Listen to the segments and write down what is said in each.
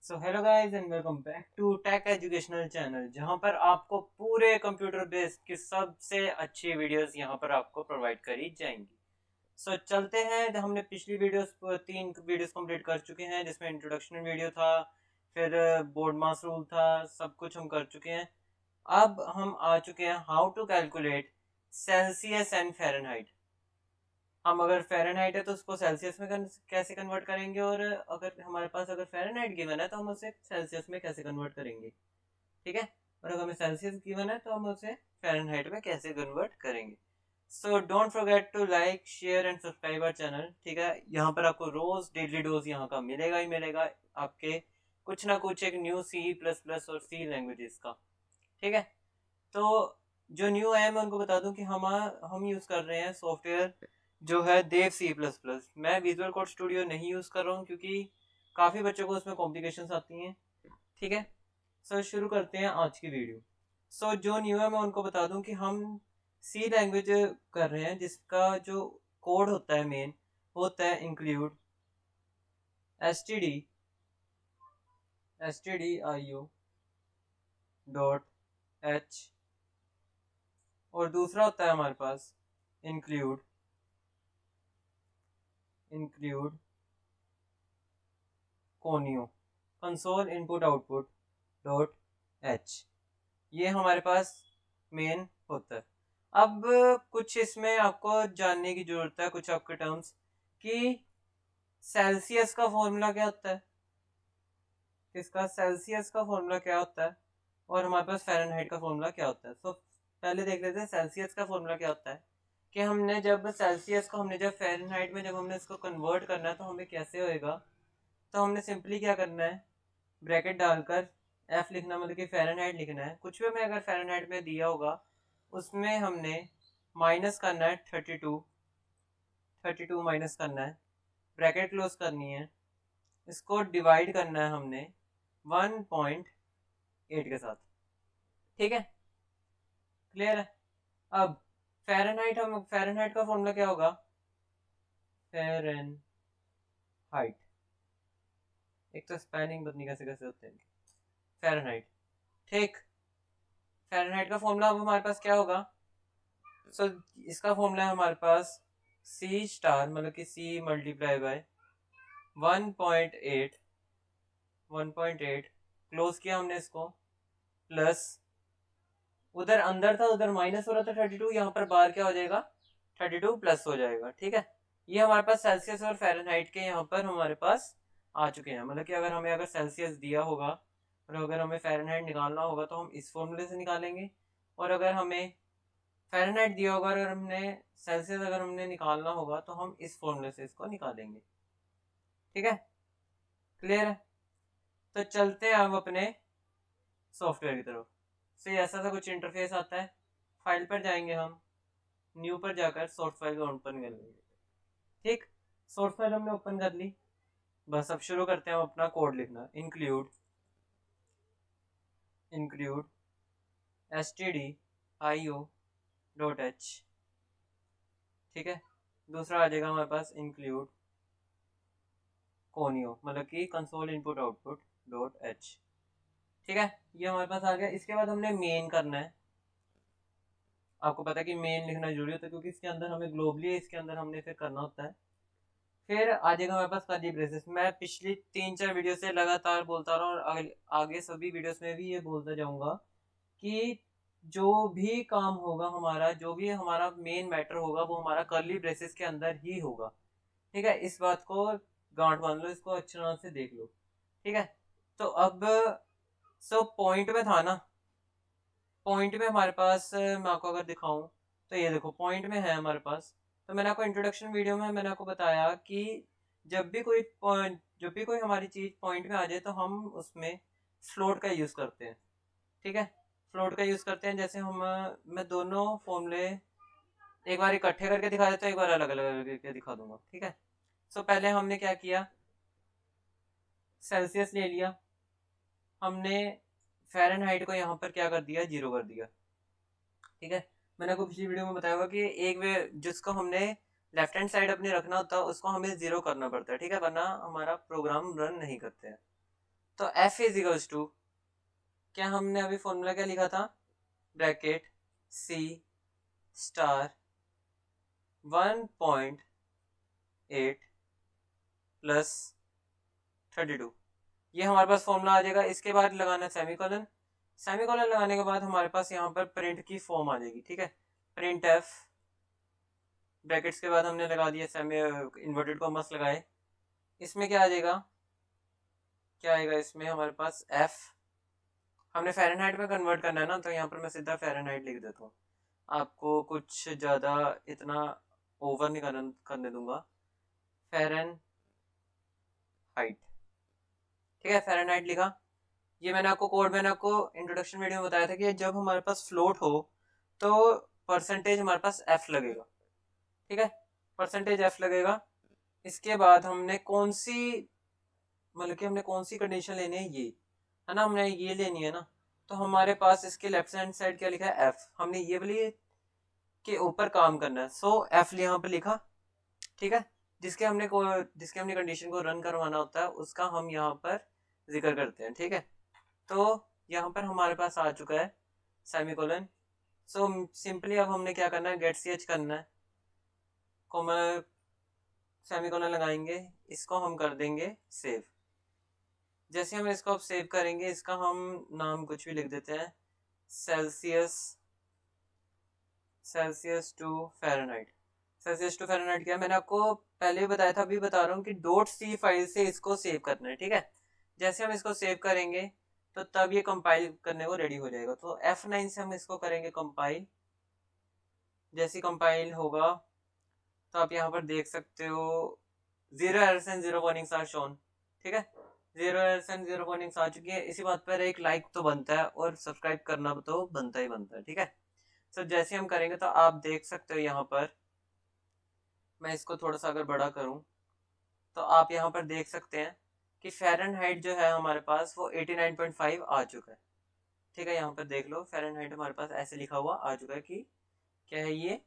So hello guys and welcome back to tech educational channel, जहां पर आपको पूरे कंप्यूटर बेस्ड की सबसे अच्छी वीडियोस यहां पर आपको प्रोवाइड करी जाएंगी। चलते हैं। हमने पिछली वीडियोस 3 वीडियोस कंप्लीट कर चुके हैं, जिसमें इंट्रोडक्शन वीडियो था, फिर बोर्ड मास रूल था, सब कुछ हम कर चुके हैं। अब हम आ चुके हैं how to calculate Celsius and Fahrenheit. हम अगर फ़ारेनहाइट है तो उसको सेल्सियस में कैसे कन्वर्ट करेंगे, और अगर हमारे पास अगर फ़ारेनहाइट गिवन है तो हम उसे सेल्सियस में कैसे कन्वर्ट करेंगे। ठीक है। और अगर हमें सेल्सियस गिवन है तो हम उसे फ़ारेनहाइट में कैसे कन्वर्ट करेंगे। So don't forget to like share and subscribe our channel. ठीक है, यहाँ पर आपको रोज डेली डोज यहाँ का मिलेगा ही मिलेगा, आपके कुछ ना कुछ एक न्यू सी प्लस प्लस और सी लैंग्वेजेस का। ठीक है। तो जो न्यू है मैं उनको बता दूं कि हम यूज़ कर रहे हैं सॉफ्टवेयर जो है देव सी प्लस प्लस। मैं विजुअल कोड स्टूडियो नहीं यूज़ कर रहा हूँ क्योंकि काफ़ी बच्चों को उसमें कॉम्प्लिकेशंस आती हैं। ठीक है। शुरू करते हैं आज की वीडियो। जो न्यू है मैं उनको बता दूं कि हम सी लैंग्वेज कर रहे हैं, जिसका जो कोड होता है मेन होता है इंक्लूड stdio.h, और दूसरा होता है हमारे पास include include conio, console input output dot h. ये हमारे पास मेन होता है। अब कुछ इसमें आपको जानने की जरूरत है, कुछ आपके टर्म्स, कि सेल्सियस का फॉर्मूला क्या होता है, किसका सेल्सियस का फॉर्मूला क्या होता है, और हमारे पास फ़ारेनहाइट का फॉर्मूला क्या होता है। पहले देख लेते हैं सेल्सियस का फॉर्मूला क्या होता है। कि हमने जब सेल्सियस को हमने जब फ़ारेनहाइट में जब हमने इसको कन्वर्ट करना है तो हमें कैसे होएगा। तो हमने सिंपली क्या करना है, ब्रैकेट डालकर एफ लिखना, मतलब कि फ़ारेनहाइट लिखना है। कुछ भी हमें अगर फ़ारेनहाइट में दिया होगा उसमें हमने माइनस करना है 32 माइनस करना है, ब्रैकेट क्लोज करनी है, इसको डिवाइड करना है हमने 1.8 के साथ। ठीक है, क्लियर है। अब फ़ारेनहाइट का फॉर्मूला क्या होगा, फ़ारेनहाइट, एक तो स्पेलिंग पता नहीं कैसे कैसे होते हैं, फ़ारेनहाइट। ठीक, फ़ारेनहाइट का फॉर्मूला अब हमारे पास क्या होगा। सो इसका फॉर्मूला है हमारे पास सी स्टार, मतलब कि सी मल्टीप्लाई बाय 1.8, 1.8 क्लोज किया हमने इसको, प्लस उधर अंदर था उधर माइनस हो रहा था 32, यहाँ पर बाहर क्या हो जाएगा 32 प्लस हो जाएगा। ठीक है, ये हमारे पास सेल्सियस और फ़ारेनहाइट के यहाँ पर हमारे पास आ चुके हैं। मतलब कि अगर हमें अगर सेल्सियस दिया होगा और अगर हमें फ़ारेनहाइट निकालना होगा तो हम इस फॉर्मूले से निकालेंगे, और अगर हमें फ़ारेनहाइट दिया होगा और हमने सेल्सियस अगर हमने निकालना होगा तो हम इस फॉर्मूले से इसको निकालेंगे। ठीक है, क्लियर है। तो चलते हैं अब अपने सॉफ्टवेयर की तरफ। ऐसा सा कुछ इंटरफेस आता है। फाइल पर जाएंगे हम, न्यू पर जाकर सोर्स फाइल को ओपन कर लेंगे। ठीक, सोर्स फाइल हमने ओपन कर ली। बस अब शुरू करते हैं हम अपना कोड लिखना। Include include stdio.h। ठीक है, दूसरा आ जाएगा हमारे पास इंक्लूड कोनियो, मतलब कि console input output dot H. ठीक है, ये हमारे पास आ गया। इसके बाद हमने मेन करना है। आपको पता है कि मेन लिखना जरूरी होता है क्योंकि इसके अंदर हमें ग्लोबली इसके अंदर हमने फिर करना होता है। फिर आ जाएगा हमारे पास कर्ली ब्रेसेस। मैं पिछली 3-4 वीडियो से लगातार बोलता रहा हूँ और आगे सभी वीडियोस में भी ये बोलता जाऊंगा कि जो भी काम होगा हमारा, जो भी हमारा मेन मैटर होगा वो हमारा कर्ली ब्रेसेस के अंदर ही होगा। ठीक है, इस बात को गांठ बांध लो, इसको अच्छी तरह से देख लो। ठीक है, तो अब पॉइंट में था ना, पॉइंट में हमारे पास मैं आपको अगर दिखाऊं तो ये देखो पॉइंट में है हमारे पास। तो मैंने आपको इंट्रोडक्शन वीडियो में मैंने आपको बताया कि जब भी कोई हमारी चीज़ पॉइंट में आ जाए तो हम उसमें फ्लोट का यूज़ करते हैं। ठीक है, फ्लोट का यूज़ करते हैं। जैसे मैं दोनों फॉर्मूले एक बार इकट्ठे करके दिखा देता हूँ, एक बार अलग अलग करके दिखा दूंगा। ठीक है, पहले हमने क्या किया, सेल्सियस ले लिया, हमने फ़ारेनहाइट को यहाँ पर क्या कर दिया, 0 कर दिया। ठीक है, मैंने आपको पिछली वीडियो में बताया होगा कि एक वे जिसको हमने लेफ्ट हैंड साइड अपनी रखना होता है उसको हमें 0 करना पड़ता है। ठीक है, वरना हमारा प्रोग्राम रन नहीं करते हैं। तो F इज इक्वल्स टू, क्या हमने अभी फॉर्मूला क्या लिखा था, ब्रैकेट C स्टार 1.8 प्लस 32, ये हमारे पास फॉर्मूला आ जाएगा। इसके बाद लगाना सेमीकोलन, सेमीकोलन लगाने के बाद हमारे पास यहाँ पर प्रिंट की फॉर्म आ जाएगी, ठीक है। प्रिंट एफ, ब्रैकेट्स के बाद हमने लगा दिया सेमी इन्वर्टेड कॉमर्स लगाए, इसमें क्या आ जाएगा, क्या आएगा इसमें हमारे पास एफ, हमने फ़ारेनहाइट में कन्वर्ट करना है ना, तो यहाँ पर मैं सीधा फ़ारेनहाइट लिख देता हूँ, आपको कुछ ज़्यादा इतना ओवर नहीं करने दूंगा। फ़ारेनहाइट, ठीक है, फ़ारेनहाइट लिखा। ये मैंने आपको कोड, मैंने आपको इंट्रोडक्शन वीडियो में बताया था कि जब हमारे पास फ्लोट हो तो परसेंटेज हमारे पास एफ लगेगा, ठीक है, परसेंटेज एफ लगेगा। इसके बाद हमने कौन सी, मतलब कि हमने कौन सी कंडीशन लेनी है, ये है ना, हमने ये लेनी है ना, तो हमारे पास इसके लेफ्ट हैंड साइड क्या लिखा है, एफ, हमने ये वाली के ऊपर काम करना है, सो एफ यहाँ पे लिखा, ठीक है। जिसके हमने कंडीशन को रन करवाना होता है उसका हम यहाँ पर जिक्र करते हैं, ठीक है। तो यहाँ पर हमारे पास आ चुका है सेमीकोलन। सो सिंपली अब हमने क्या करना है, गेट सी एच करना है, कोमा सेमीकोलन लगाएंगे, इसको हम कर देंगे सेव। जैसे हम इसको अब सेव करेंगे, इसका हम नाम कुछ भी लिख देते हैं, Celsius, Celsius to Fahrenheit. Celsius to Fahrenheit क्या, मैंने आपको पहले भी बताया था, अभी बता रहा हूँ कि डॉट सी फाइल से इसको सेव करना है, ठीक है। जैसे हम इसको सेव करेंगे तो तब ये कंपाइल करने को रेडी हो जाएगा। तो F9 से हम इसको करेंगे कंपाइल, जैसे कंपाइल होगा तो आप यहाँ पर देख सकते हो 0 errors and 0 warnings are shown, ठीक है, 0 एरर्स एंड 0 वार्निंग्स आ चुकी है। इसी बात पर एक लाइक तो बनता है और सब्सक्राइब करना तो बनता ही बनता है, ठीक है। सो जैसे हम करेंगे तो आप देख सकते हो यहाँ पर, मैं इसको थोड़ा सा अगर बड़ा करूँ तो आप यहाँ पर देख सकते हैं कि फ़ारेनहाइट जो है हमारे पास वो 89.5 आ चुका है, ठीक है। यहाँ पर देख लो फ़ारेनहाइट हमारे पास ऐसे लिखा हुआ आ चुका है कि क्या है ये,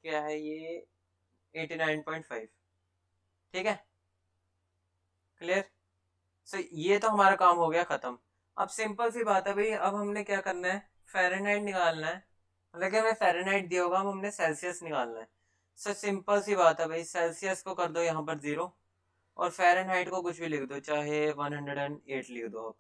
क्या है ये 89.5, ठीक है, क्लियर। सो ये तो हमारा काम हो गया ख़त्म। अब सिंपल सी बात है भाई, अब हमने क्या करना है, फ़ारेनहाइट निकालना है, मतलब कि हमें फ़ारेनहाइट दिया होगा, अब हमने सेल्सियस निकालना है। सो सिंपल सी बात है भाई, सेल्सियस को कर दो यहाँ पर 0 और फ़ारेनहाइट को कुछ भी लिख दो, चाहे 108 लिख दो आप,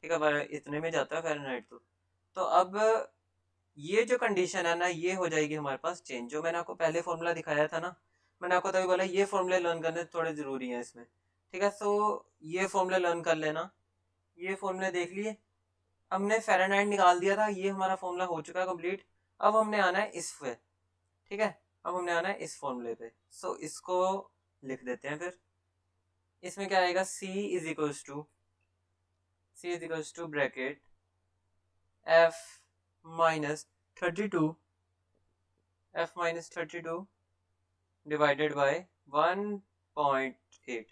ठीक है, इतने में जाता है फ़ारेनहाइट तो अब ये जो कंडीशन है ना, ये हो जाएगी हमारे पास चेंज। जो मैंने आपको पहले फॉर्मूला दिखाया था ना, मैंने आपको तभी बोला ये फॉर्मूले लर्न करने थोड़े ज़रूरी हैं इसमें, ठीक है। सो ये फॉर्मूले लर्न कर लेना, ये फॉर्मूले देख लिए, हमने फ़ारेनहाइट निकाल दिया था, ये हमारा फॉर्मूला हो चुका है कंप्लीट। अब हमने आना है इस पे, ठीक है, अब हमने आना है इस फॉर्मूले पे। सो इसको लिख देते हैं फिर, इसमें क्या आएगा, C is equals to bracket F minus 32 divided by 1.8,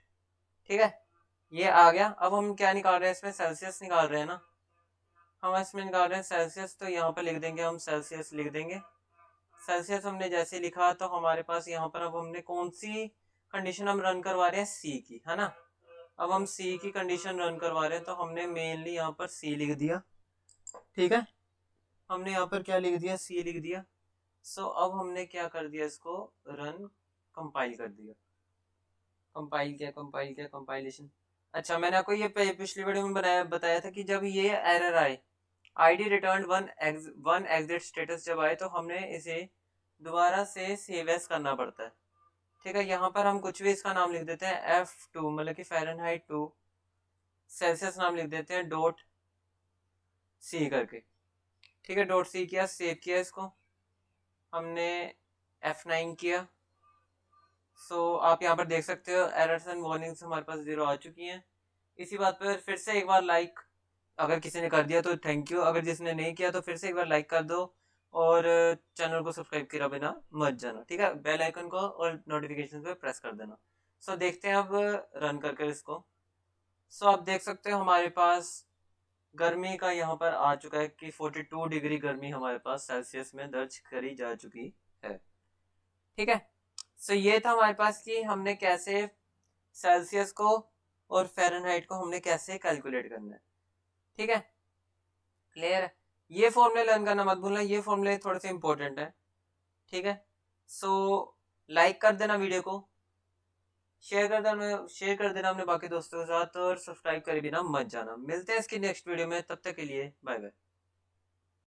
ठीक है, ये आ गया। अब हम क्या निकाल रहे हैं, इसमें सेल्सियस निकाल रहे हैं ना, हम इसमें निकाल रहे हैं सेल्सियस, तो यहाँ पर लिख देंगे, हम सेल्सियस लिख देंगे। सेल्सियस हमने जैसे लिखा तो हमारे पास यहाँ पर अब हमने कौन सी कंडीशन हम रन करवा रहे हैं, सी की, है ना। अब हम सी की कंडीशन रन करवा रहे हैं, तो हमने मेनली यहाँ पर सी लिख दिया, ठीक है, हमने यहाँ पर क्या लिख दिया, सी लिख दिया। सो अब हमने क्या कर दिया, इसको रन कंपाइल कर दिया, कंपाइल किया कंपाइलेशन। अच्छा, मैंने आपको ये पिछली वीडियो में बताया था कि जब ये एरर आए, ID return one exit status जब आए, तो हमने इसे दोबारा से सेव एज करना पड़ता है, ठीक है। यहाँ पर हम कुछ भी इसका नाम लिख देते हैं F2, मतलब कि फ़ारेनहाइट 2, सेल्सियस नाम लिख देते हैं डॉट सी करके, ठीक है, डॉट सी किया, सेव किया, इसको हमने F9 किया। सो आप यहाँ पर देख सकते हो एरर्स एंड वार्निंग्स हमारे पास 0 आ चुकी हैं। इसी बात पर फिर से एक बार लाइक, अगर किसी ने कर दिया तो थैंक यू, अगर जिसने नहीं किया तो फिर से एक बार लाइक कर दो और चैनल को सब्सक्राइब किया बिना मत जाना, ठीक है, बेल आइकन को और नोटिफिकेशन पे प्रेस कर देना। सो देखते हैं अब रन करके इसको। सो आप देख सकते हो हमारे पास गर्मी का यहाँ पर आ चुका है कि 42 डिग्री गर्मी हमारे पास सेल्सियस में दर्ज करी जा चुकी है, ठीक है। सो ये था हमारे पास कि हमने कैसे सेल्सियस को और फ़ारेनहाइट को हमने कैसे कैलकुलेट करना है। ठीक है, क्लियर है। ये फॉर्मूले लर्न करना मत भूलना, ये फॉर्मूले थोड़े से इंपॉर्टेंट है। ठीक है, सो लाइक कर देना वीडियो को, शेयर कर देना अपने बाकी दोस्तों के साथ, और सब्सक्राइब करे बिना मत जाना। मिलते हैं इसकी नेक्स्ट वीडियो में, तब तक के लिए बाय बाय।